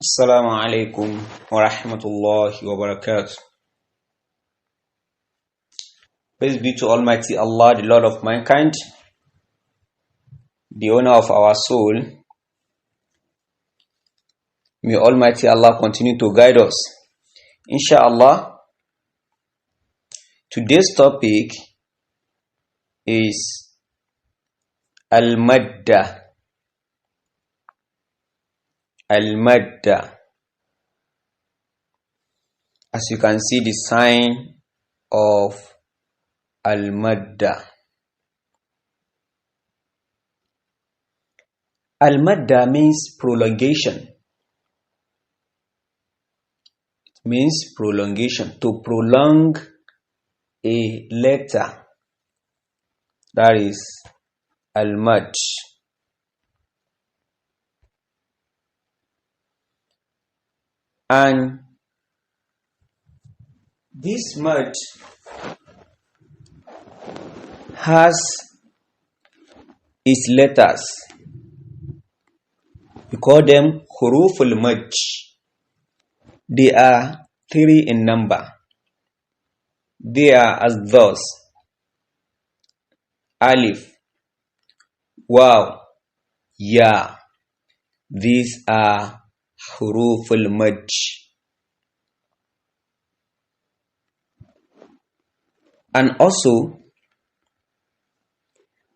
Assalamu alaikum wa rahmatullahi wa barakatuh. Praise be to Almighty Allah, the Lord of mankind, the owner of our soul. May Almighty Allah continue to guide us. Inshallah, today's topic is Al-Maddah. Al-Maddah. As you can see, the sign of Al-Maddah. Al-Maddah means prolongation. It means prolongation, to prolong a letter. That is Al-Maddah. And this mud has its letters. We call them huruf al-mad. They are 3 in number. They are as thus: alif, waw, ya. These are huruf al-mad. And also,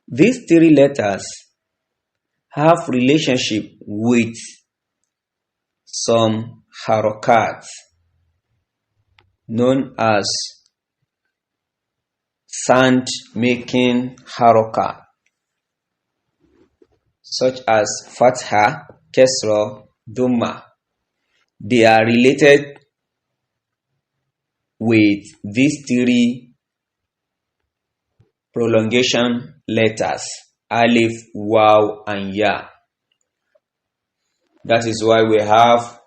these 3 letters have relationship with some harakat known as sound making harakat, such as fatha, kesra, dhamma. They are related with these 3 prolongation letters: alif, waw, and ya. That is why we have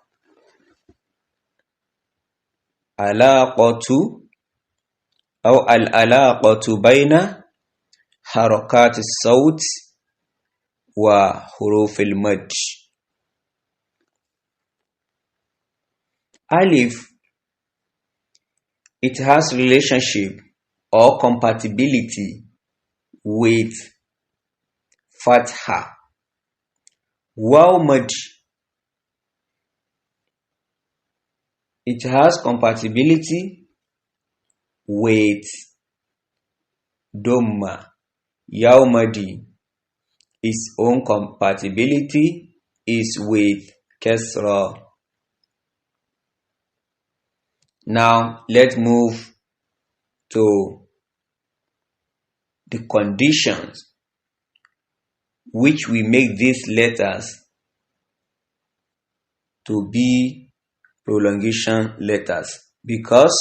alaqatu or al-alaqatu bayna harakat as-sawt wa huruf al-mad. Alif, it has relationship or compatibility with fatha. Waw mad, it has compatibility with dhamma. Yaw madi, its own compatibility is with kesra. Now let's move to the conditions which we make these letters to be prolongation letters, because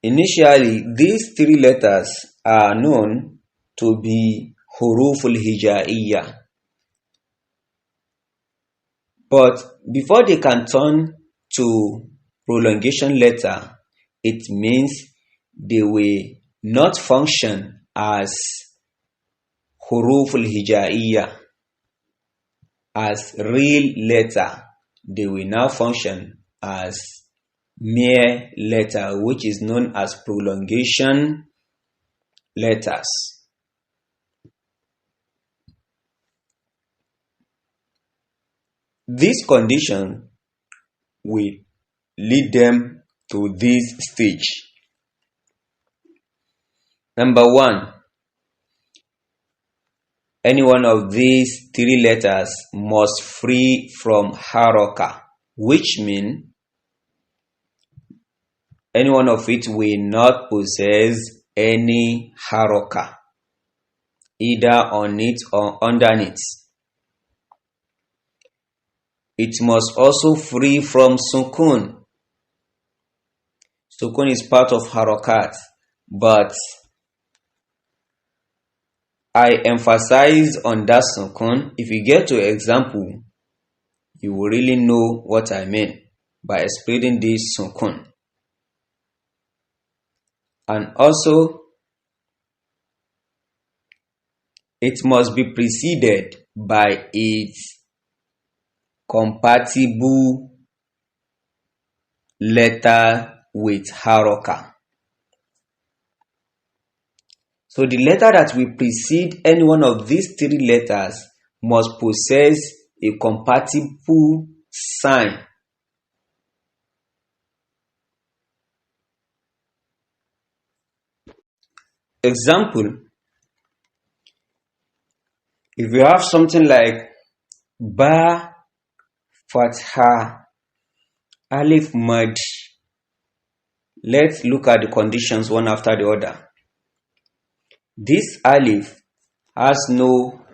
initially these 3 letters are known to be huruf al-hijaiyah, but before they can turn to prolongation letter, it means they will not function as huruf al-hijaiyah, as real letter. They will now function as mere letter, which is known as prolongation letters. This condition will lead them to this stage. Number 1, any one of these 3 letters must free from haraka, which means any one of it will not possess any haraka, either on it or underneath. It must also free from sukun. Sukun is part of harakat, but I emphasize on that sukun. If you get to example, you will really know what I mean by explaining this sukun. And also, it must be preceded by its compatible letter with haroka. So the letter that will precede any one of these three letters must possess a compatible sign. Example, if you have something like ba, fatha, alif, mad, let's look at the conditions one after the other. This alif has no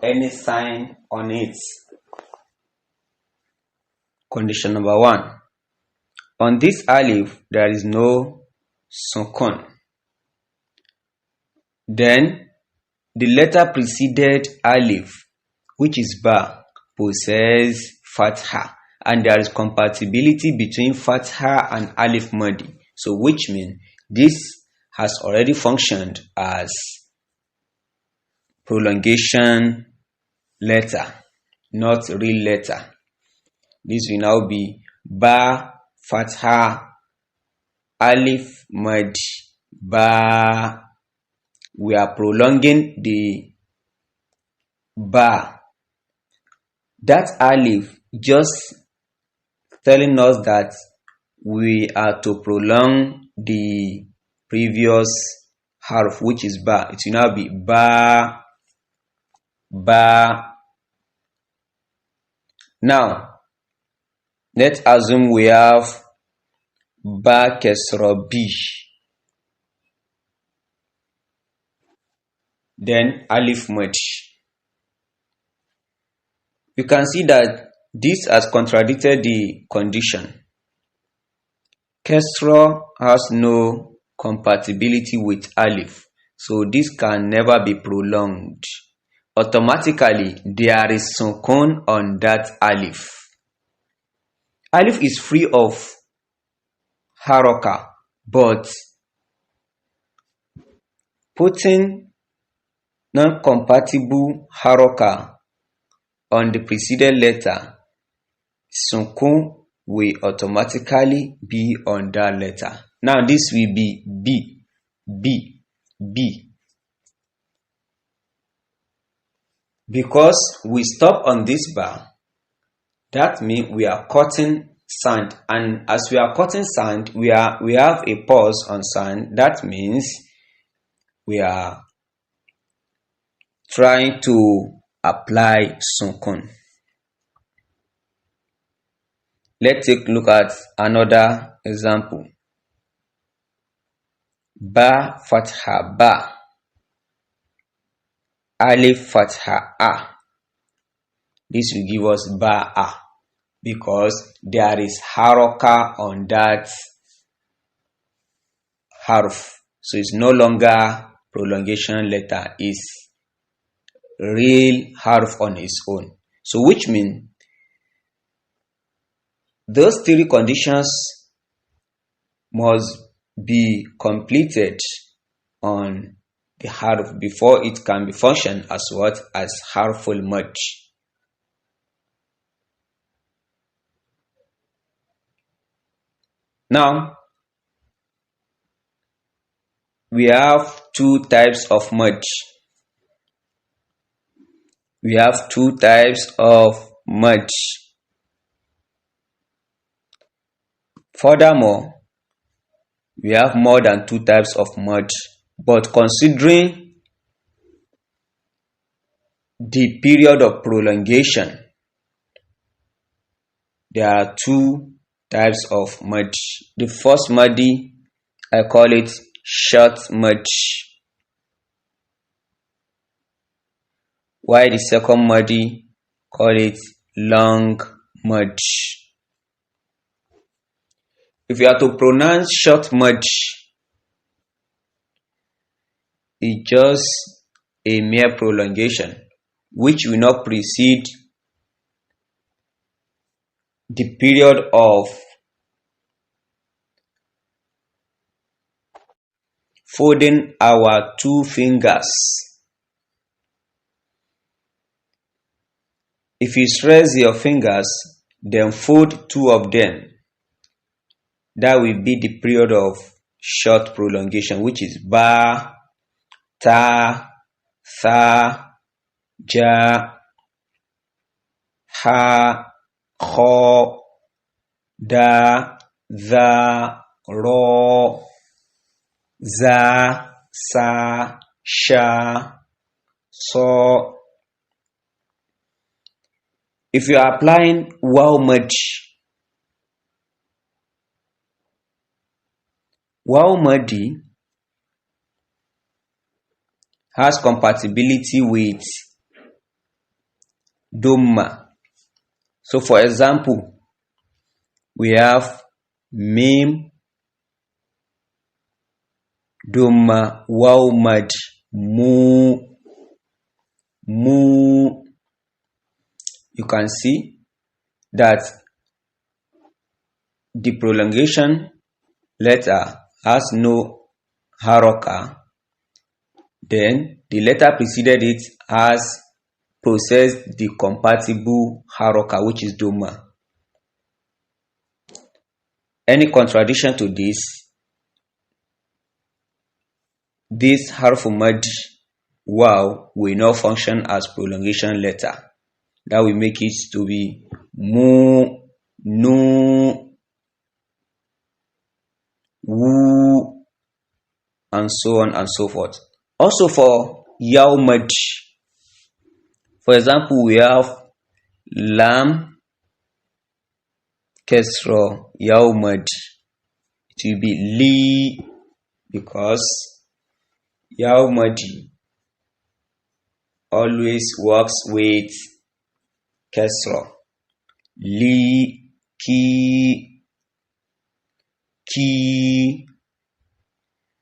any sign on it. Condition number 1. On this alif, there is no sukun. Then, the letter preceded alif, which is ba, possess fatha, and there is compatibility between fatha and alif madi. So, which means this has already functioned as prolongation letter, not real letter. This will now be ba, fatha, alif, mad, ba. We are prolonging the ba. That alif just telling us that we are to prolong the previous harf, which is ba. It will now be ba, ba. Now, let's assume we have ba kesra b, then alif mad. You can see that this has contradicted the condition. Kesra has no compatibility with alif, so this can never be prolonged. Automatically, there is sukun on that alif. Alif is free of haroka, but putting non-compatible haroka on the preceded letter, sukun will automatically be on that letter. Now this will be B, B, B. Because we stop on this bar, that means we are cutting sand, and as we are cutting sand, we have a pause on sand. That means we are trying to apply sukun. Let's take a look at another example. Ba fatha ba, alif fatha a. This will give us ba a because there is haroka on that harf. So it's no longer prolongation letter, it's real harf on its own. So which means those three conditions must be completed on the harf before it can be functioned as what? As harful mad. Now, we have two types of mad. We have two types of mad. Furthermore, we have more than two types of mad, but considering the period of prolongation, there are two types of mad. The first madi, I call it short mad, while the second madi, call it long mad. If you are to pronounce short mad, it's just a mere prolongation which will not precede the period of folding our two fingers. If you stress your fingers, then fold two of them. That will be the period of short prolongation, which is ba, ta, tha, ja, ha, kho, da, dha, ro, za, sa, sha, so. If you are applying wow madi has compatibility with Dhamma. So for example, we have Mim, Dhamma, wow madi, mu. You can see that the prolongation letter has no haraka. Then the letter preceded it has processed the compatible haraka, which is Dhamma. Any contradiction to this harfu mad wow will not function as prolongation letter. That will make it to be mu, nu, wu, and so on and so forth. Also for yaw mad, for example, we have lam, kesra, yaw mad. It will be li, because yaw madi always works with kesra. Li, ki,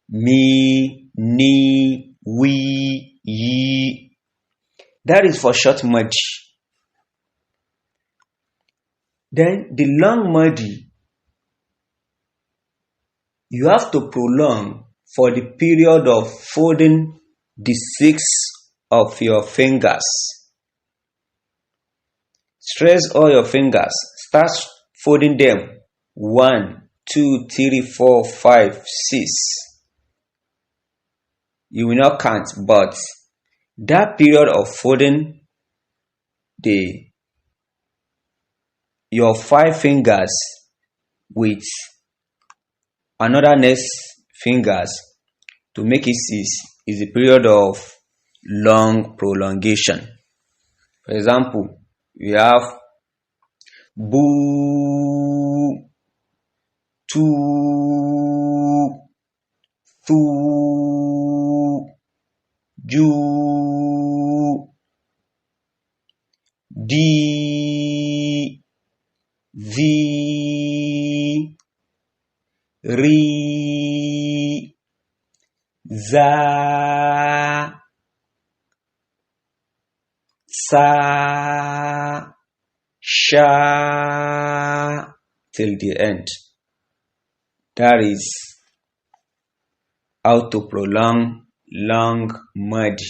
mi, ni, wi, yi. That is for short madi. Then the long madi, you have to prolong for the period of folding the 6 of your fingers. Stress all your fingers. Start folding them. 1, 2, 3, 4, 5, 6. You will not count, but that period of folding your 5 fingers with another next fingers to make it 6 is a period of long prolongation. For example, we have bu, tu, thu, ju, di, vi, ri, za, sa, sha, till the end. That is how to prolong long madi,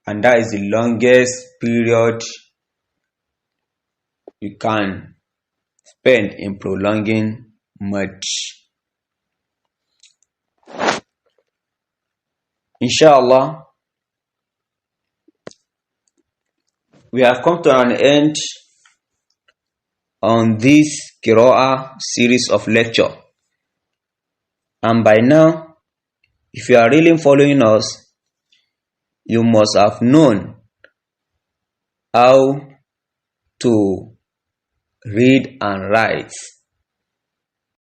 and that is the longest period you can spend in prolonging madi. Inshallah, we have come to an end on this Qira'ah series of lecture. And by now, if you are really following us, you must have known how to read and write